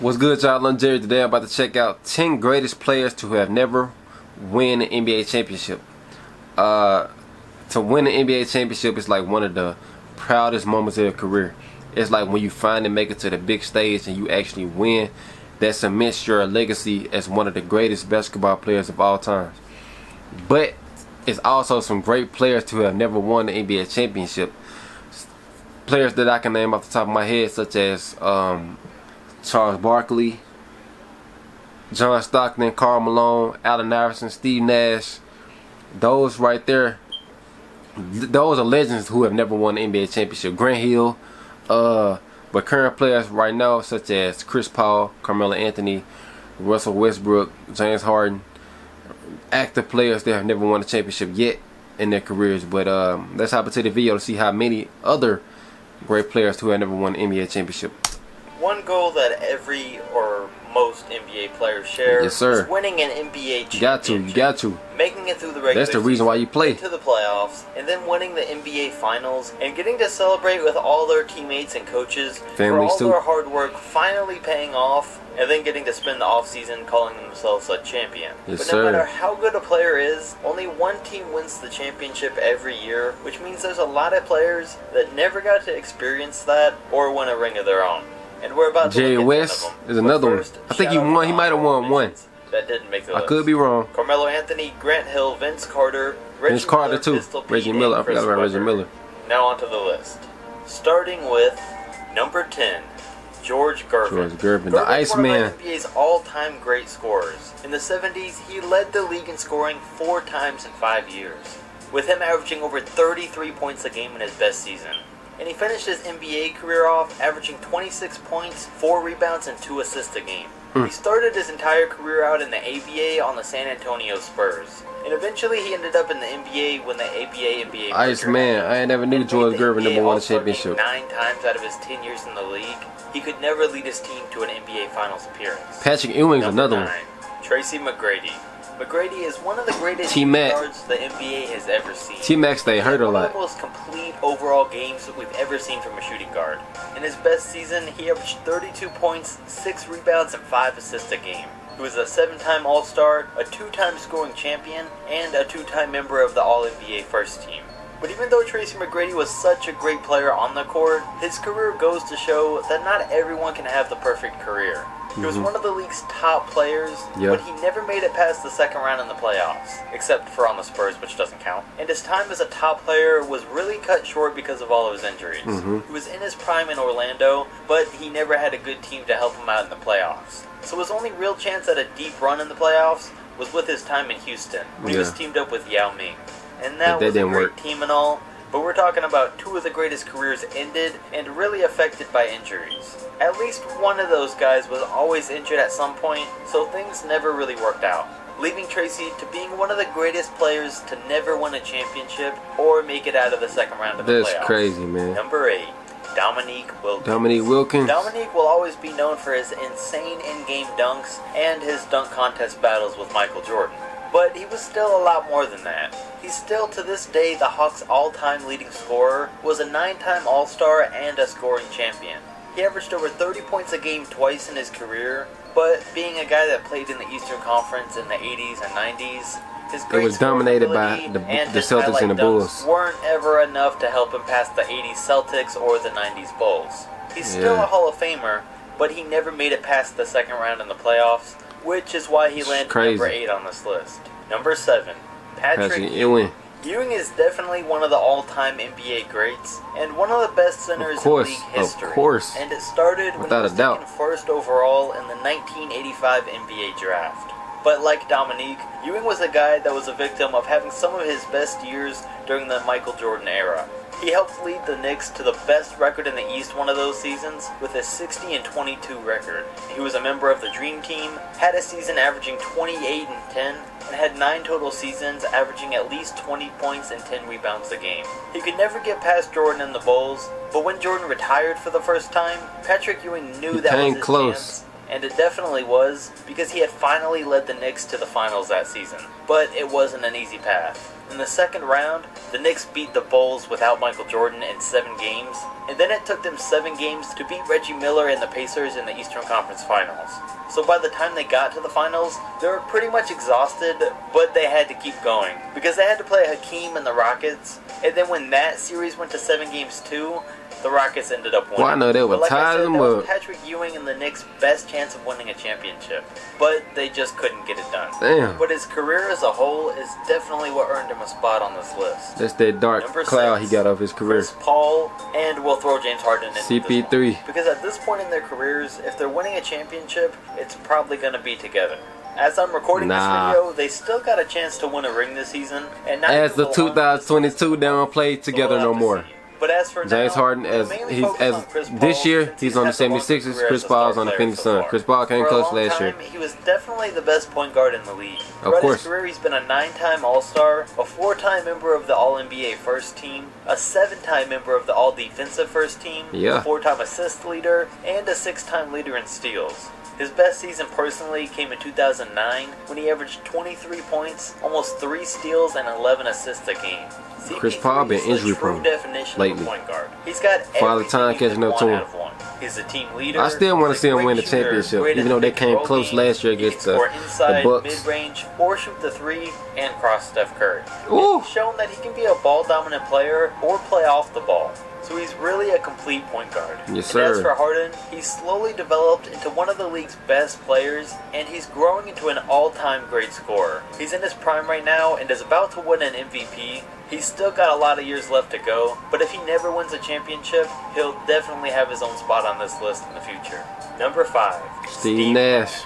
What's good, y'all? I'm Jerry. Today I'm about to check out 10 greatest players to have never win an NBA championship. To win an NBA championship is like one of the proudest moments of your career. It's like when you finally make it to the big stage and you actually win. That cements your legacy as one of the greatest basketball players of all time. But it's also some great players to have never won the NBA championship. Players that I can name off the top of my head, such as Charles Barkley, John Stockton, Karl Malone, Allen Iverson, Steve Nash. Those right there, those are legends who have never won the NBA championship. Grant Hill, but current players right now, such as Chris Paul, Carmelo Anthony, Russell Westbrook, James Harden, active players that have never won a championship yet in their careers. But let's hop into the video to see how many other great players who have never won an NBA championship. One goal that every or most NBA players share Yes, sir. is winning an NBA championship. You got to. Making it through the regular That's the reason why you play. to the playoffs, and then winning the NBA Finals, and getting to celebrate with all their teammates and coaches Families for all too. their hard work finally paying off, and then getting to spend the offseason calling themselves a champion. Yes, but no sir. matter how good a player is, only one team wins the championship every year, which means there's a lot of players that never got to experience that or win a ring of their own. And we're about to Jerry look at West 10 of them. is But another one. first, I think he shout out won. to He might have won one. that didn't make the I list. could be wrong. Carmelo Anthony, Grant Hill, Vince Carter, Reggie Vince Carter Miller, too. Pistol Pete, Reggie and Miller. I Chris forgot about Reggie Webber. Miller. Now onto the list. Starting with number 10, George Gervin. George Gervin, the Gervin's one Iceman. of NBA's all-time great scorers. In the 70s, he led the league in scoring 4 times in 5 years, with him averaging over 33 points a game in his best season. And he finished his NBA career off averaging 26 points, 4 rebounds, and 2 assists a game. He started his entire career out in the ABA on the San Antonio Spurs. And eventually he ended up in the NBA when the ABA-NBA merger Iceman. happened. I ain't never knew And George made the Gervin NBA never won a All-Star game championship. 9 times out of his 10 years in the league. He could never lead his team to an NBA Finals appearance. Patrick Ewing's Number another 9, one. Tracy McGrady. McGrady is one of the greatest T-Mac. guards the NBA has ever seen. T-Mac stay hurt a One of lot. the most complete overall games that we've ever seen from a shooting guard. In his best season, he averaged 32 points, 6 rebounds, and 5 assists a game. He was a 7-time All-Star, a 2-time scoring champion, and a 2-time member of the All-NBA First Team. But even though Tracy McGrady was such a great player on the court, his career goes to show that not everyone can have the perfect career. He was one of the league's top players, but he never made it past the second round in the playoffs, except for on the Spurs, which doesn't count. And his time as a top player was really cut short because of all of his injuries. He was in his prime in Orlando, but he never had a good team to help him out in the playoffs. So his only real chance at a deep run in the playoffs was with his time in Houston, when he was teamed up with Yao Ming. And that was a great team and all, but we're talking about 2 of the greatest careers ended and really affected by injuries. At least one of those guys was always injured at some point, so things never really worked out, leaving Tracy to being one of the greatest players to never win a championship or make it out of the second round of the playoffs. That's crazy, man. Number 8, Dominique Wilkins. Dominique Wilkins. Dominique will always be known for his insane in-game dunks and his dunk contest battles with Michael Jordan. But he was still a lot more than that. He's still to this day the Hawks' all-time leading scorer, was a 9-time All-Star and a scoring champion. He averaged over 30 points a game twice in his career, but being a guy that played in the Eastern Conference in the 80s and 90s, his great was dominated by scoring the ability and his Celtics and the highlight Bulls. dunks weren't ever enough to help him pass the 80s Celtics or the 90s Bulls. He's still a Hall of Famer, but he never made it past the second round in the playoffs, which is why he landed number 8 on this list. Number 7, Patrick Ewing. Ewing is definitely one of the all-time NBA greats, and one of the best centers in league history. Of course. And it started when he Without was a doubt. taken first overall in the 1985 NBA draft. But like Dominique, Ewing was a guy that was a victim of having some of his best years during the Michael Jordan era. He helped lead the Knicks to the best record in the East one of those seasons with a 60-22 record. He was a member of the Dream Team, had a season averaging 28 and 10, and had 9 total seasons averaging at least 20 points and 10 rebounds a game. He could never get past Jordan and the Bulls, but when Jordan retired for the first time, Patrick Ewing knew that was his chance. And it definitely was, because he had finally led the Knicks to the finals that season. But it wasn't an easy path. In the second round, the Knicks beat the Bulls without Michael Jordan in 7 games, and then it took them 7 games to beat Reggie Miller and the Pacers in the Eastern Conference Finals. So by the time they got to the finals, they were pretty much exhausted, but they had to keep going, because they had to play Hakeem and the Rockets, and then when that series went to 7 games too, the Rockets ended up winning. Well, I know they were But tired of them that was up. Patrick Ewing and the Knicks' best chance of winning a championship, but they just couldn't get it done. Damn. But his career as a whole is definitely what earned him a spot on this list. That's that dark Number cloud 6, he got off his career. Chris Paul, and we'll throw James Harden in this CP3. one. Because at this point in their careers, if they're winning a championship, it's probably going to be together. As I'm recording this video, they still got a chance to win a ring this season, and not As even the belong to 2022, they don't play together no more. But as for James now, Harden, as mainly he's focus on as Chris Paul, this year, since he's on the had long 76ers. career Chris as a Paul's star on the player Phoenix so Suns. far. Chris Paul came For a close long last year. time, he was definitely the best point guard in the league. Of Throughout course. his career, he's been a 9-time All-Star, a 4-time member of the All-NBA First Team, a 7-time member of the All-Defensive First Team, Yeah. a 4-time assist leader, and a 6-time leader in steals. His best season personally came in 2009 when he averaged 23 points, almost 3 steals, and 11 assists a game. Chris Paul been CP3 is the injury true prone definition lately. of a point guard. He's got Father everything Time you could catching up want to him. out of one. He's a team leader. I still want to he's see a him great win the shooter, championship, great even though they came pick-and-roll close game. last year He can against score the inside, Bucks. mid-range, or shoot the 3 and cross Steph Curry. Ooh. He's shown that he can be a ball-dominant player or play off the ball. So he's really a complete point guard. Yes, And as sir. for Harden, he's slowly developed into one of the league's best players, and he's growing into an all-time great scorer. He's in his prime right now and is about to win an MVP. He's still got a lot of years left to go, but if he never wins a championship, he'll definitely have his own spot on this list in the future. Number 5, Steve Nash.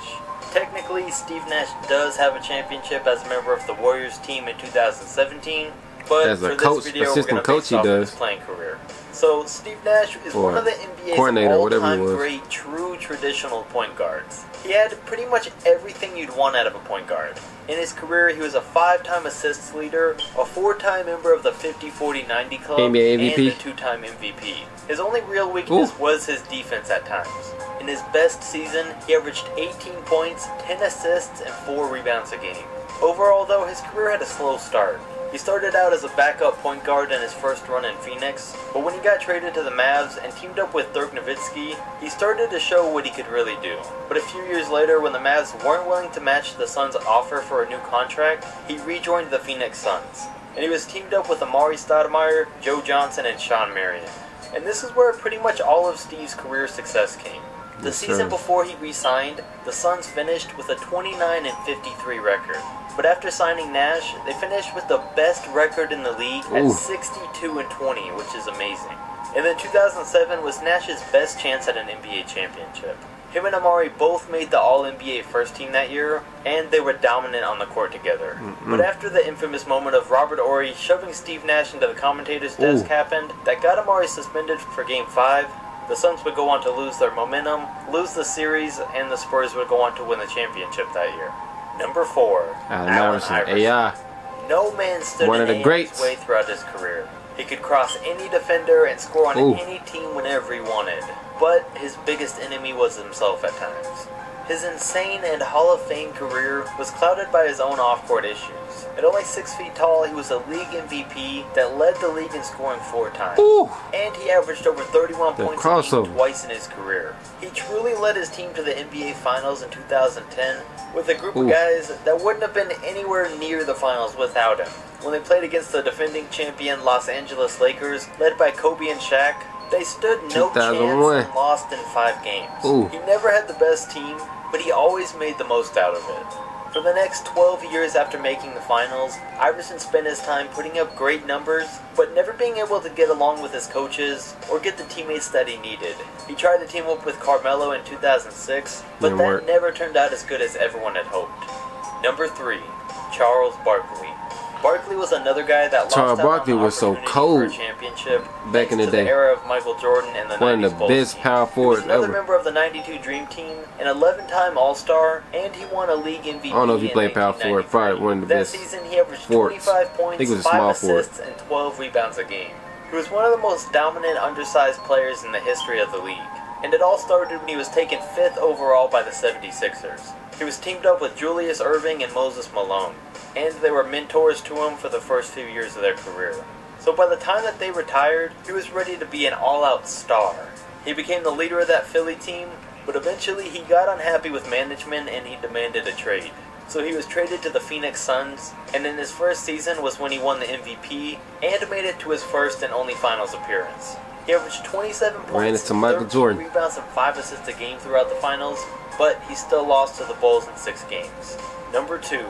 Technically, Steve Nash does have a championship as a member of the Warriors team in 2017, but As a for coach- this video, we're assistant going to coach, base he off of does. his playing career. So, Steve Nash is Or one of the NBA's coordinator, whatever he all-time was. great true traditional point guards. He had pretty much everything you'd want out of a point guard. In his career, he was a 5-time assists leader, a 4-time member of the 50-40-90 club, NBA MVP. and a 2-time MVP. His only real weakness was his defense at times. In his best season, he averaged 18 points, 10 assists, and 4 rebounds a game. Overall, though, his career had a slow start. He started out as a backup point guard in his first run in Phoenix, but when he got traded to the Mavs and teamed up with Dirk Nowitzki, he started to show what he could really do. But a few years later, when the Mavs weren't willing to match the Suns' offer for a new contract, he rejoined the Phoenix Suns. And he was teamed up with Amari Stoudemire, Joe Johnson, and Sean Marion. And this is where pretty much all of Steve's career success came. The Yes, season sir. before he re-signed, the Suns finished with a 29-53 record. But after signing Nash, they finished with the best record in the league at Ooh. 62-20, which is amazing. And then 2007 was Nash's best chance at an NBA championship. Him and Amari both made the All-NBA first team that year, and they were dominant on the court together. But after the infamous moment of Robert Horry shoving Steve Nash into the commentator's desk happened, that got Amari suspended for Game 5, the Suns would go on to lose their momentum, lose the series, and the Spurs would go on to win the championship that year. Number 4, Allen Iverson. Iverson. AI. No man stood One in of the AI's greats. way throughout his career. He could cross any defender and score on Ooh. any team whenever he wanted. But his biggest enemy was himself at times. His insane and Hall of Fame career was clouded by his own off-court issues. At only 6 feet tall, he was a league MVP that led the league in scoring 4 times. Ooh. And he averaged over 31 The points a crossover. game twice in his career. He truly led his team to the NBA Finals in 2010 with a group of Ooh. guys that wouldn't have been anywhere near the finals without him. When they played against the defending champion Los Angeles Lakers, led by Kobe and Shaq, they stood no 2001. chance and lost in 5 games. Ooh. He never had the best team, but he always made the most out of it. For the next 12 years after making the finals, Iverson spent his time putting up great numbers, but never being able to get along with his coaches or get the teammates that he needed. He tried to team up with Carmelo in 2006, but Didn't that work. never turned out as good as everyone had hoped. Number 3, Charles Barkley. Barkley was another guy that Charles lost out Barkley on the was so opportunity cold for a championship back in the thanks to day. the era of Michael Jordan and the One 90s of the Bulls best team. power He was forwards another ever. member of the 92 Dream Team, an 11-time All-Star, and he won a league MVP. I don't know if he in played power forward. 1993. Probably one of the that best season, he averaged forwards. 25 points, I think it was a 5 small forward. assists, and 12 rebounds a game. He was one of the most dominant undersized players in the history of the league. And it all started when he was taken 5th overall by the 76ers. He was teamed up with Julius Erving and Moses Malone, and they were mentors to him for the first few years of their career. So by the time that they retired, he was ready to be an all-out star. He became the leader of that Philly team, but eventually he got unhappy with management and he demanded a trade. So he was traded to the Phoenix Suns, and in his first season was when he won the MVP and made it to his first and only finals appearance. He averaged 27 points, 13 rebounds, and 5 assists a game throughout the finals, but he still lost to the Bulls in 6 games. Number 2,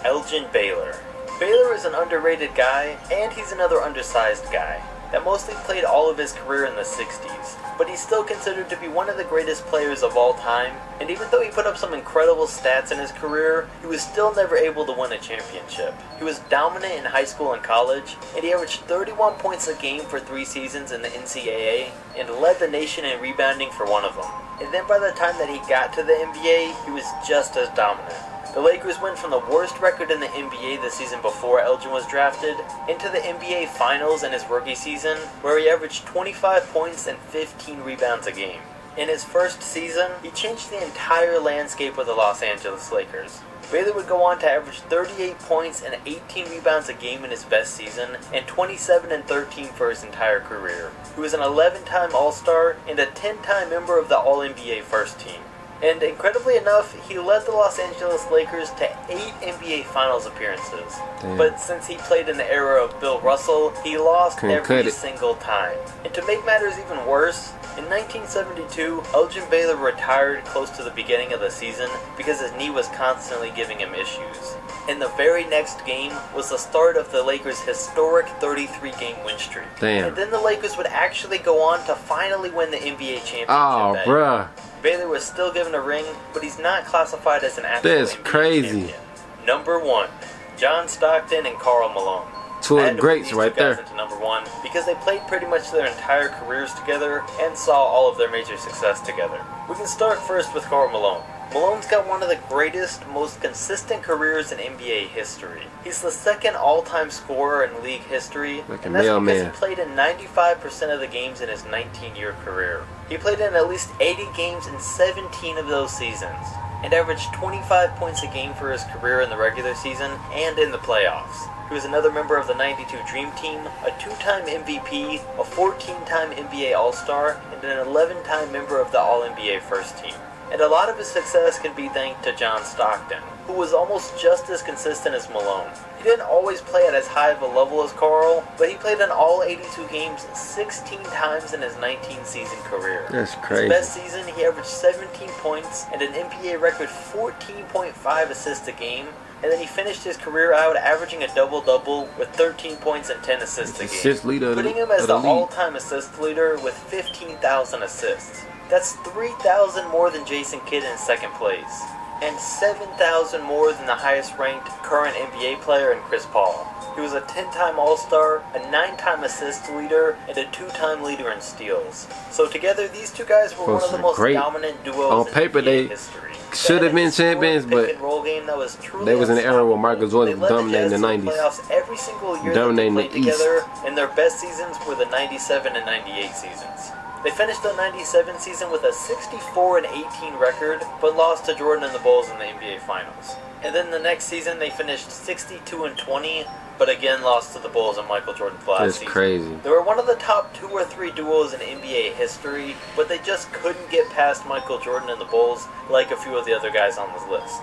Elgin Baylor. Baylor is an underrated guy, and he's another undersized guy that mostly played all of his career in the 60s, but he's still considered to be one of the greatest players of all time, and even though he put up some incredible stats in his career, he was still never able to win a championship. He was dominant in high school and college, and he averaged 31 points a game for 3 seasons in the NCAA, and led the nation in rebounding for one of them. And then by the time that he got to the NBA, he was just as dominant. The Lakers went from the worst record in the NBA the season before Elgin was drafted into the NBA Finals in his rookie season, where he averaged 25 points and 15 rebounds a game. In his first season, he changed the entire landscape of the Los Angeles Lakers. Baylor would go on to average 38 points and 18 rebounds a game in his best season, and 27 and 13 for his entire career. He was an 11-time All-Star and a 10-time member of the All-NBA First Team. And incredibly enough, he led the Los Angeles Lakers to 8 NBA Finals appearances. Damn. But since he played in the era of Bill Russell, he lost every single time. And to make matters even worse, in 1972, Elgin Baylor retired close to the beginning of the season because his knee was constantly giving him issues. And the very next game was the start of the Lakers' historic 33-game win streak. Damn. And then the Lakers would actually go on to finally win the NBA championship. Oh, bruh. Baylor was still given a ring, but he's not classified as an actual That's NBA crazy. champion. Number 1, John Stockton and Karl Malone. Two I of had the to put greats these right two guys there. into number 1 because they played pretty much their entire careers together and saw all of their major success together. We can start first with Karl Malone. Malone's got one of the greatest, most consistent careers in NBA history. He's the second all-time scorer in league history, Like a and that's because mailman. he played in 95% of the games in his 19-year career. He played in at least 80 games in 17 of those seasons, and averaged 25 points a game for his career in the regular season and in the playoffs. He was another member of the 92 Dream Team, a 2-time MVP, a 14-time NBA All-Star, and an 11-time member of the All-NBA First Team. And a lot of his success can be thanked to John Stockton, who was almost just as consistent as Malone. He didn't always play at as high of a level as Karl, but he played in all 82 games 16 times in his 19-season career. That's crazy. His best season, he averaged 17 points and an NBA record 14.5 assists a game, and then he finished his career out averaging a double-double with 13 points and 10 assists a game, Assist leader of the- putting him as of the the league. all-time assist leader with 15,000 assists. That's 3,000 more than Jason Kidd in second place, and 7,000 more than the highest-ranked current NBA player in Chris Paul. He was a 10-time All-Star, a 9-time assist leader, and a 2-time leader in steals. So together, these two guys were one of the most Great. dominant duos On in paper, NBA they history. should have been champions, but pick-and-roll game that was truly they was in the era where Michael Jordan They was led dominating the Jazz to 90s. playoffs every single year Dominating that they played the East. together, and their best seasons were the 97 and 98 seasons. They finished the 97 season with a 64-18 record, but lost to Jordan and the Bulls in the NBA Finals. And then the next season they finished 62-20, but again lost to the Bulls and Michael Jordan's last That's season. crazy. They were one of the top 2 or 3 duos in NBA history, but they just couldn't get past Michael Jordan and the Bulls like a few of the other guys on this list.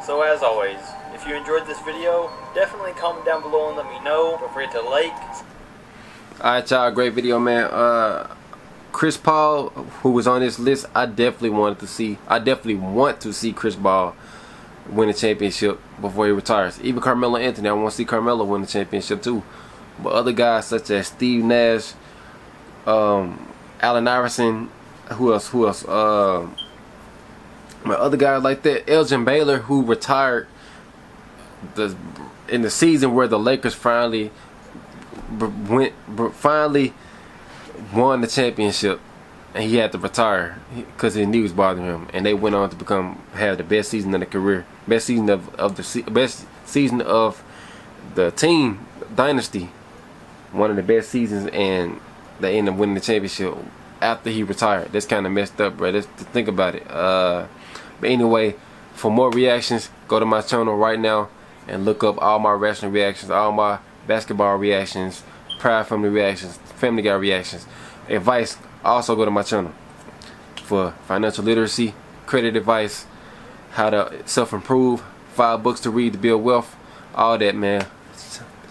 So as always, if you enjoyed this video, definitely comment down below and let me know. Don't forget to like. Alright, y'all, great video, man. Chris Paul, who was on this list, I definitely want to see Chris Paul win a championship before he retires. Even Carmelo Anthony, I want to see Carmelo win the championship too. But other guys such as Steve Nash, Allen Iverson, who else? My other guys like that, Elgin Baylor, who retired in the season where the Lakers finally won the championship, and he had to retire because his knee was bothering him. And they went on to have the best season of the career, best season of the team dynasty, one of the best seasons, and they ended up winning the championship after he retired. That's kind of messed up, bro. To think about it. But anyway, For more reactions, go to my channel right now and look up all my wrestling reactions, all my basketball reactions, Proud Family reactions, Family Guy reactions, advice. Also go to my channel for financial literacy, credit advice, how to self-improve, 5 books to read to build wealth, all that, man.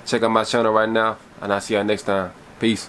Check out my channel right now, and I'll see y'all next time. Peace.